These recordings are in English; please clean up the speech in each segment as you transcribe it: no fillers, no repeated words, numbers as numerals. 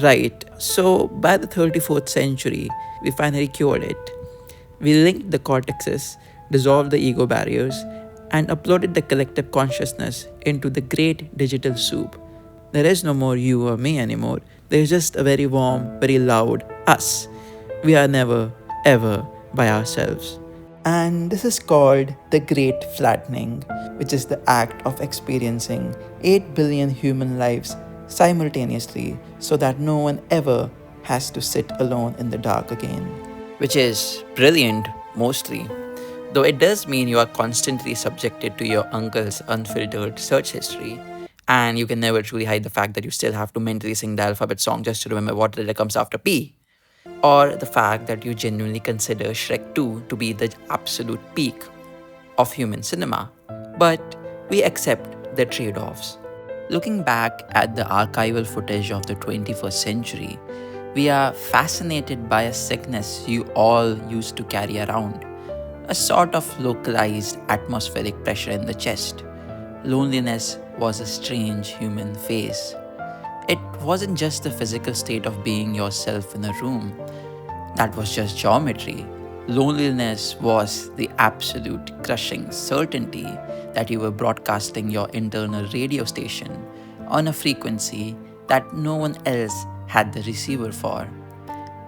Right, so by the 34th century, we finally cured it. We linked the cortexes, dissolved the ego barriers, and uploaded the collective consciousness into the great digital soup. There is no more you or me anymore. There's just a very warm, very loud us. We are never, ever by ourselves. And this is called the Great Flattening, which is the act of experiencing 8 billion human lives simultaneously so that no one ever has to sit alone in the dark again. Which is brilliant, mostly. Though it does mean you are constantly subjected to your uncle's unfiltered search history, and you can never truly hide the fact that you still have to mentally sing the alphabet song just to remember what letter comes after P, or the fact that you genuinely consider Shrek 2 to be the absolute peak of human cinema. But we accept the trade offs. Looking back at the archival footage of the 21st century, we are fascinated by a sickness you all used to carry around, a sort of localized atmospheric pressure in the chest. Loneliness was a strange human phase. It wasn't just the physical state of being yourself in a room, that was just geometry. Loneliness was the absolute crushing certainty that you were broadcasting your internal radio station on a frequency that no one else had the receiver for.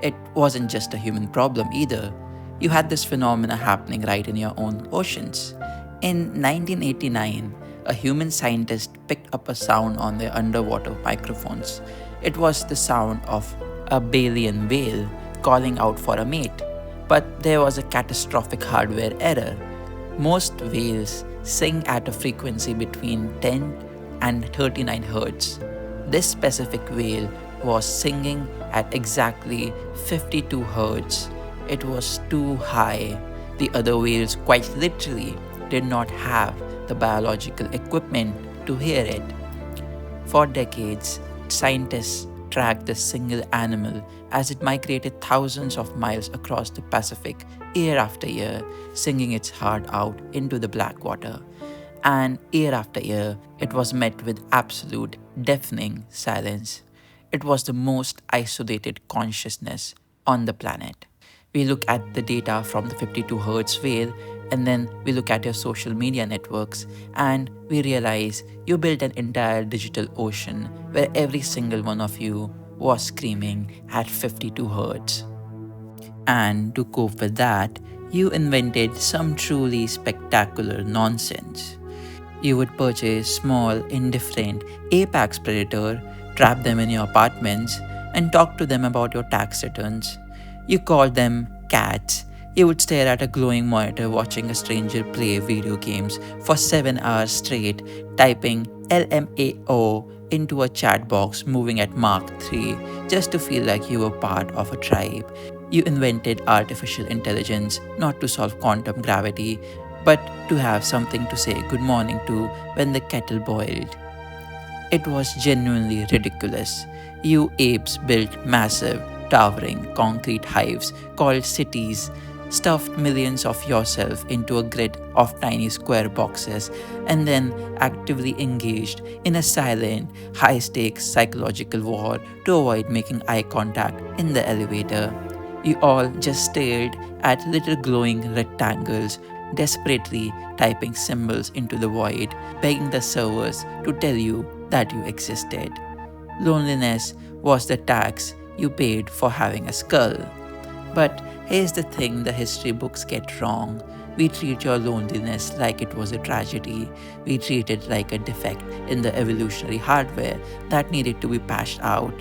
It wasn't just a human problem either. You had this phenomena happening right in your own oceans. In 1989, a human scientist picked up a sound on their underwater microphones. It was the sound of a Balian whale calling out for a mate. But there was a catastrophic hardware error. Most whales sing at a frequency between 10 and 39 hertz. This specific whale was singing at exactly 52 hertz. It was too high. The other whales quite literally did not have the biological equipment to hear it. For decades, scientists tracked this single animal as it migrated thousands of miles across the Pacific year after year, singing its heart out into the black water. And year after year, it was met with absolute deafening silence. It was the most isolated consciousness on the planet. We look at the data from the 52 hertz wave, and then we look at your social media networks, and we realize you built an entire digital ocean where every single one of you was screaming at 52 hertz. And to cope with that, you invented some truly spectacular nonsense. You would purchase small, indifferent apex predator, trap them in your apartments, and talk to them about your tax returns. You called them cats. You would stare at a glowing monitor watching a stranger play video games for 7 hours straight, typing LMAO into a chat box moving at Mach 3 just to feel like you were part of a tribe. You invented artificial intelligence not to solve quantum gravity, but to have something to say good morning to when the kettle boiled. It was genuinely ridiculous. You apes built massive, towering concrete hives called cities, stuffed millions of yourself into a grid of tiny square boxes, and then actively engaged in a silent, high stakes psychological war to avoid making eye contact in the elevator. You all just stared at little glowing rectangles, desperately typing symbols into the void, begging the servers to tell you that you existed. Loneliness was the tax you paid for having a skull. But here's the thing the history books get wrong. We treat your loneliness like it was a tragedy. We treat it like a defect in the evolutionary hardware that needed to be patched out.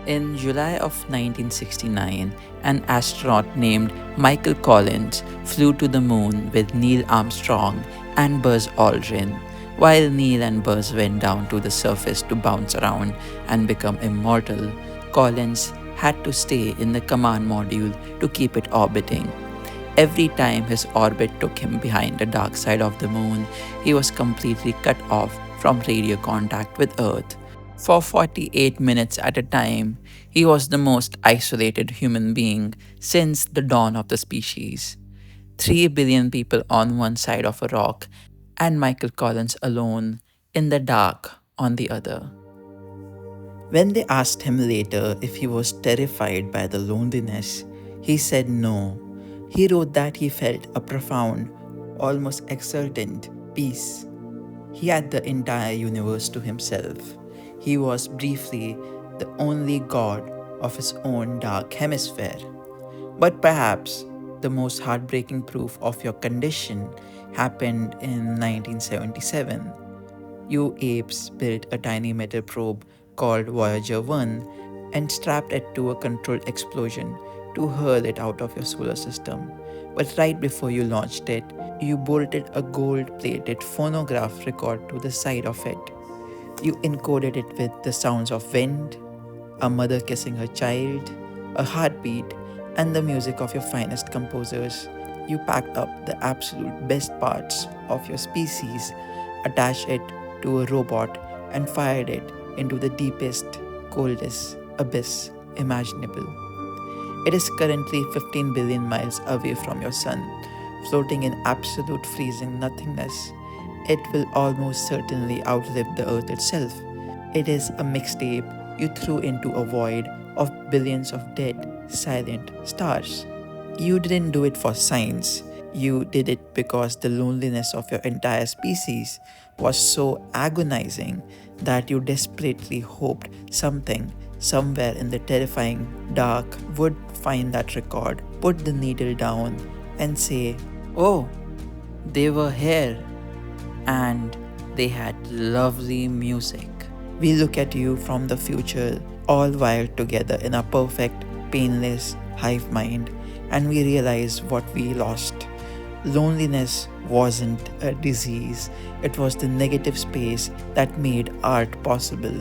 In July of 1969, an astronaut named Michael Collins flew to the moon with Neil Armstrong and Buzz Aldrin. While Neil and Buzz went down to the surface to bounce around and become immortal, Collins had to stay in the command module to keep it orbiting. Every time his orbit took him behind the dark side of the moon, he was completely cut off from radio contact with Earth. For 48 minutes at a time, he was the most isolated human being since the dawn of the species. 3 billion people on one side of a rock, and Michael Collins alone in the dark on the other. When they asked him later if he was terrified by the loneliness, he said no. He wrote that he felt a profound, almost exultant peace. He had the entire universe to himself. He was briefly the only god of his own dark hemisphere. But perhaps the most heartbreaking proof of your condition happened in 1977. You apes built a tiny metal probe called Voyager 1 and strapped it to a controlled explosion to hurl it out of your solar system. But right before you launched it, you bolted a gold plated phonograph record to the side of it. You encoded it with the sounds of wind, a mother kissing her child, a heartbeat, and the music of your finest composers. You packed up the absolute best parts of your species, attached it to a robot, and fired it into the deepest, coldest abyss imaginable. It is currently 15 billion miles away from your sun, floating in absolute freezing nothingness. It will almost certainly outlive the Earth itself. It is a mixtape you threw into a void of billions of dead, silent stars. You didn't do it for science. You did it because the loneliness of your entire species was so agonizing that you desperately hoped something, somewhere in the terrifying dark, would find that record, put the needle down, and say, "Oh, they were here, and they had lovely music." We look at you from the future, all wired together in a perfect, painless hive mind, and we realize what we lost. Loneliness wasn't a disease, it was the negative space that made art possible.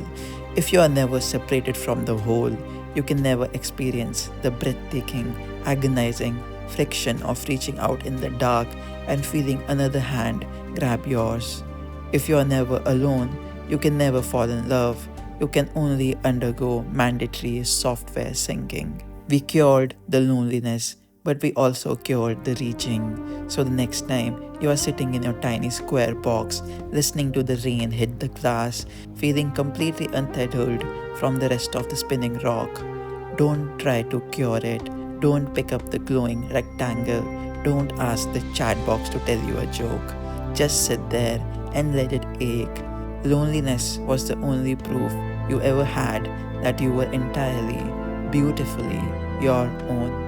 If you are never separated from the whole, you can never experience the breathtaking, agonizing friction of reaching out in the dark and feeling another hand grab yours. If you are never alone, you can never fall in love. You can only undergo mandatory software syncing. We cured the loneliness, but we also cured the reaching. So the next time you are sitting in your tiny square box, listening to the rain hit the glass, feeling completely untethered from the rest of the spinning rock, don't try to cure it. Don't pick up the glowing rectangle. Don't ask the chat box to tell you a joke. Just sit there and let it ache. Loneliness was the only proof you ever had that you were entirely, beautifully your own.